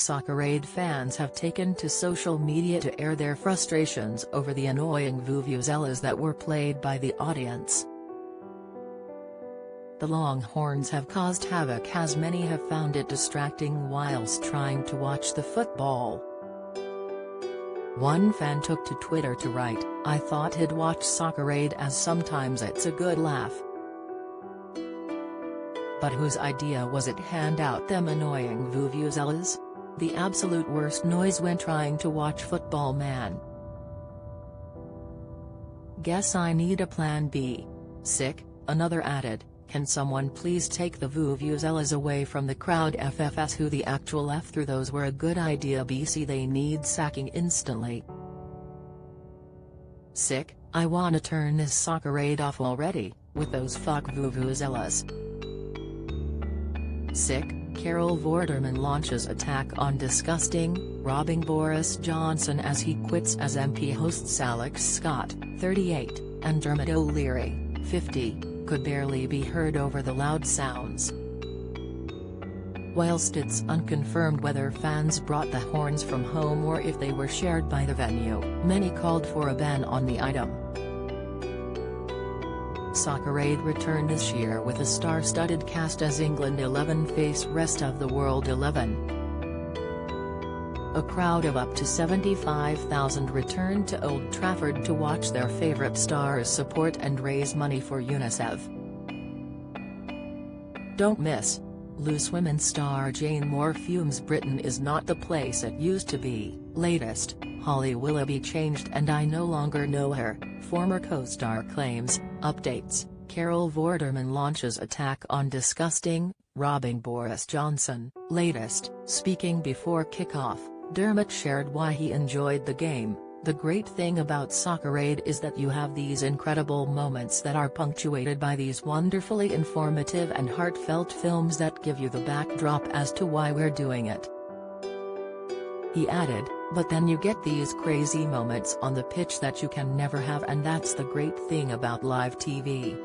Soccerade fans have taken to social media to air their frustrations over the annoying vuvuzelas that were played by the audience. The Longhorns have caused havoc as many have found it distracting whilst trying to watch the football. One fan took to Twitter to write, "I thought he'd watch Soccerade as sometimes it's a good laugh. But whose idea was it hand out them annoying vuvuzelas? The absolute worst noise when trying to watch football, man. Guess I need a plan B. Sick," another added. "Can someone please take the vuvuzelas away from the crowd? FFS who the actual F through those were a good idea. BC they need sacking instantly. Sick, I wanna turn this Soccerade off already, with those fuck vuvuzelas." Sick, Carol Vorderman launches attack on disgusting, robbing Boris Johnson as he quits as MP. Hosts Alex Scott, 38, and Dermot O'Leary, 50. Could barely be heard over the loud sounds. Whilst it's unconfirmed whether fans brought the horns from home or if they were shared by the venue, many called for a ban on the item. Soccerade returned this year with a star-studded cast as England 11 face Rest of the World 11. A crowd of up to 75,000 returned to Old Trafford to watch their favourite stars support and raise money for UNICEF. Don't miss. Loose women star Jane Moore fumes Britain is not the place it used to be. Latest, Holly Willoughby changed and I no longer know her, former co-star claims. Updates, Carol Vorderman launches attack on disgusting, robbing Boris Johnson. Latest, speaking before kickoff, Dermot shared why he enjoyed the game. "The great thing about Soccerade is that you have these incredible moments that are punctuated by these wonderfully informative and heartfelt films that give you the backdrop as to why we're doing it." He added, "But then you get these crazy moments on the pitch that you can never have, and that's the great thing about live TV.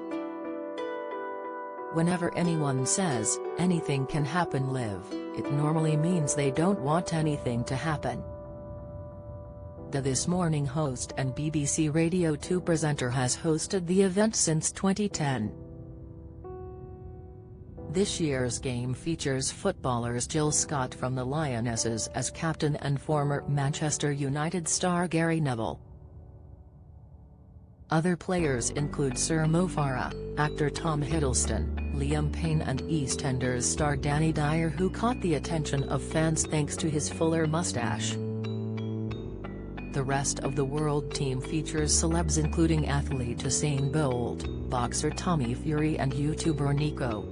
Whenever anyone says, anything can happen live, it normally means they don't want anything to happen." The This Morning host and BBC Radio 2 presenter has hosted the event since 2010. This year's game features footballers Jill Scott from the Lionesses as captain and former Manchester United star Gary Neville. Other players include Sir Mo Farah, actor Tom Hiddleston, Liam Payne and EastEnders star Danny Dyer, who caught the attention of fans thanks to his fuller mustache. The Rest of the World team features celebs including athlete Usain Bolt, boxer Tommy Fury and YouTuber Nico.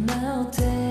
Now take